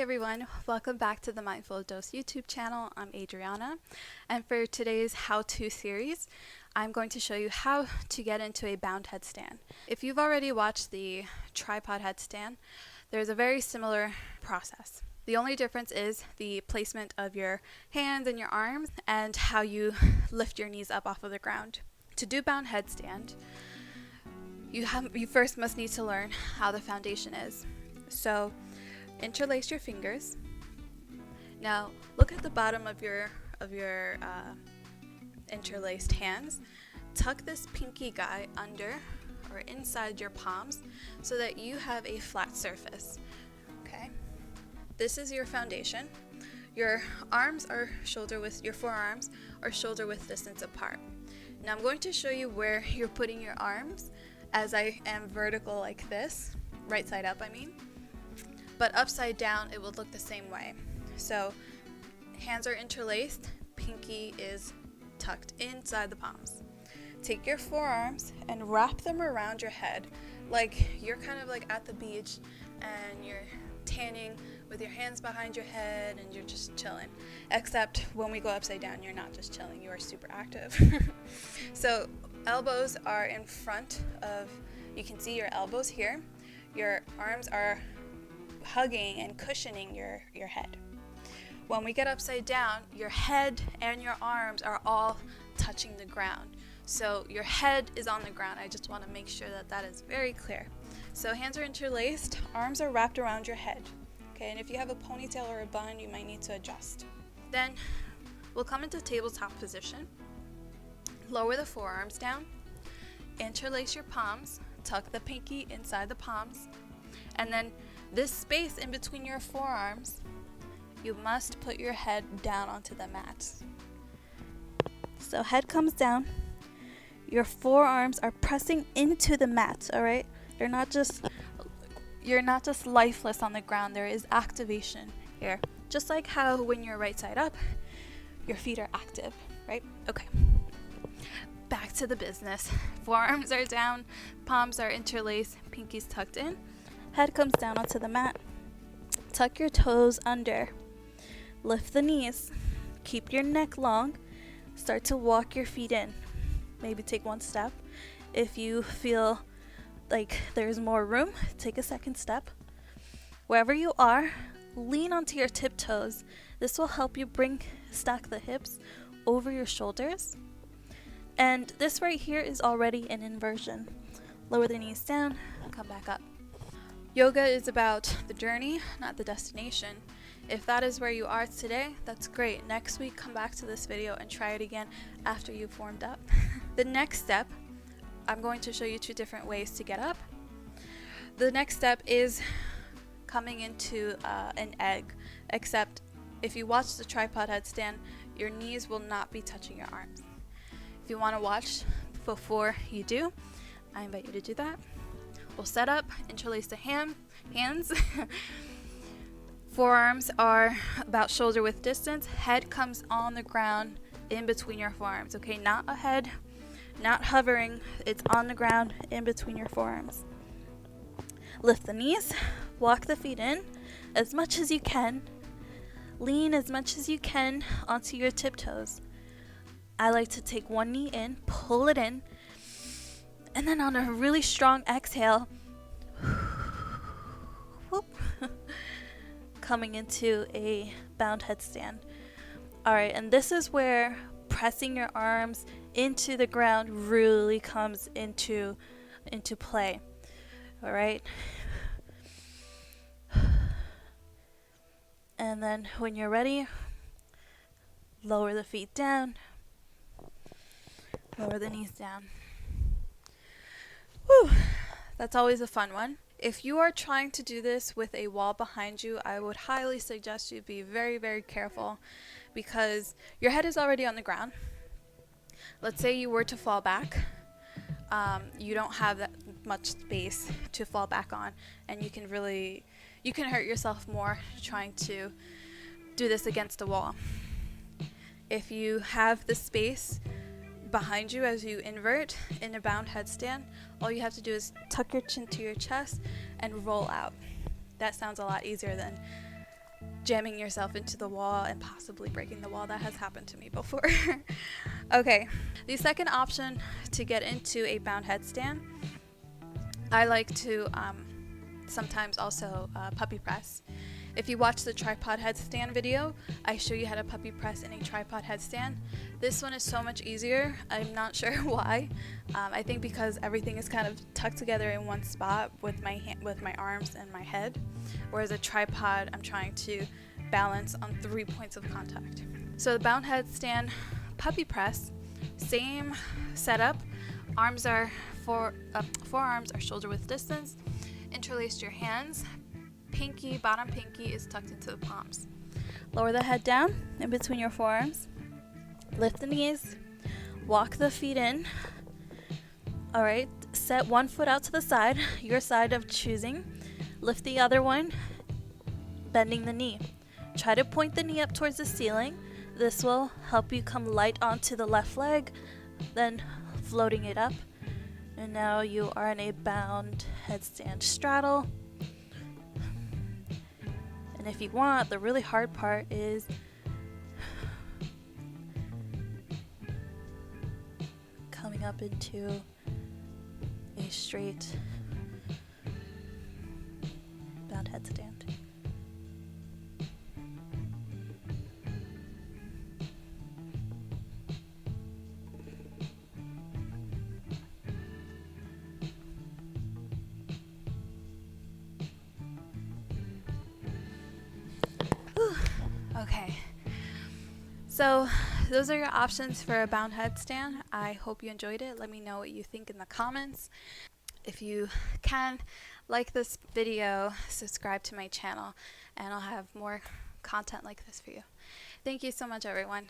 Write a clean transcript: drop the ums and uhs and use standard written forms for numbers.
everyone, welcome back to the Mindful Dose YouTube channel. I'm Adriana, and for today's how-to series, I'm going to show you how to get into a bound headstand. If you've already watched the tripod headstand, there's a very similar process. The only difference is the placement of your hands and your arms and how you lift your knees up off of the ground. To do bound headstand, you first must need to learn how the foundation is. So interlace your fingers. Now look at the bottom of your interlaced hands. Tuck this pinky guy under or inside your palms so that you have a flat surface. Okay, this is your foundation. Your forearms are shoulder width distance apart. Now I'm going to show you where you're putting your arms as I am vertical like this, right side up I mean. But upside down it will look the same way. So hands are interlaced, pinky is tucked inside the palms. Take your forearms and wrap them around your head like you're kind of like at the beach and you're tanning with your hands behind your head and you're just chilling. Except when we go upside down, you're not just chilling, you are super active. So elbows are in front of, you can see your elbows here. Your arms are hugging and cushioning your head. When we get upside down, your head and your arms are all touching the ground. So your head is on the ground. I just want to make sure that that is very clear. So hands are interlaced, arms are wrapped around your head. Okay, and if you have a ponytail or a bun, you might need to adjust. Then we'll come into tabletop position. Lower the forearms down, interlace your palms, tuck the pinky inside the palms, and then this space in between your forearms, you must put your head down onto the mat. So head comes down, your forearms are pressing into the mat, all right? You're not just lifeless on the ground, there is activation here. Just like how when you're right side up, your feet are active, right? Okay. Back to the business. Forearms are down, palms are interlaced, pinkies tucked in. Head comes down onto the mat. Tuck your toes under. Lift the knees. Keep your neck long. Start to walk your feet in. Maybe take one step. If you feel like there's more room, take a second step. Wherever you are, lean onto your tiptoes. This will help you stack the hips over your shoulders. And this right here is already an inversion. Lower the knees down, come back up. Yoga is about the journey, not the destination. If that is where you are today, that's great. Next week, come back to this video and try it again after you've warmed up. The next step, I'm going to show you two different ways to get up. The next step is coming into an egg, except if you watch the tripod headstand, your knees will not be touching your arms. If you want to watch before you do, I invite you to do that. We'll set up, interlace the hands. Forearms are about shoulder width distance. Head comes on the ground in between your forearms. Okay, not ahead, not hovering. It's on the ground in between your forearms. Lift the knees, walk the feet in as much as you can. Lean as much as you can onto your tiptoes. I like to take one knee in, pull it in, and then on a really strong exhale, whoop, coming into a bound headstand. All right, and this is where pressing your arms into the ground really comes into play. All right. And then when you're ready, lower the feet down, lower the knees down. Whew, that's always a fun one. If you are trying to do this with a wall behind you, I would highly suggest you be very, very careful because your head is already on the ground. Let's say you were to fall back. You don't have that much space to fall back on, and you can hurt yourself more trying to do this against a wall. If you have the space behind you as you invert in a bound headstand, all you have to do is tuck your chin to your chest and roll out. That sounds a lot easier than jamming yourself into the wall and possibly breaking the wall. That has happened to me before. Okay, the second option to get into a bound headstand, I like to sometimes also puppy press. If you watch the tripod headstand video, I show you how to puppy press in a tripod headstand. This one is so much easier. I'm not sure why. I think because everything is kind of tucked together in one spot with my arms and my head, whereas a tripod, I'm trying to balance on 3 points of contact. So the bound headstand puppy press, same setup. Arms are forearms are shoulder width distance. Interlace your hands. Bottom pinky is tucked into the palms. Lower the head down in between your forearms. Lift the knees. Walk the feet in. All right, set one foot out to the side, your side of choosing. Lift the other one, bending the knee. Try to point the knee up towards the ceiling. This will help you come light onto the left leg, then floating it up. And now you are in a bound headstand straddle. And if you want, the really hard part is coming up into a straight bound headstand. Okay, so those are your options for a bound headstand. I hope you enjoyed it. Let me know what you think in the comments. If you can, like this video, subscribe to my channel, and I'll have more content like this for you. Thank you so much, everyone.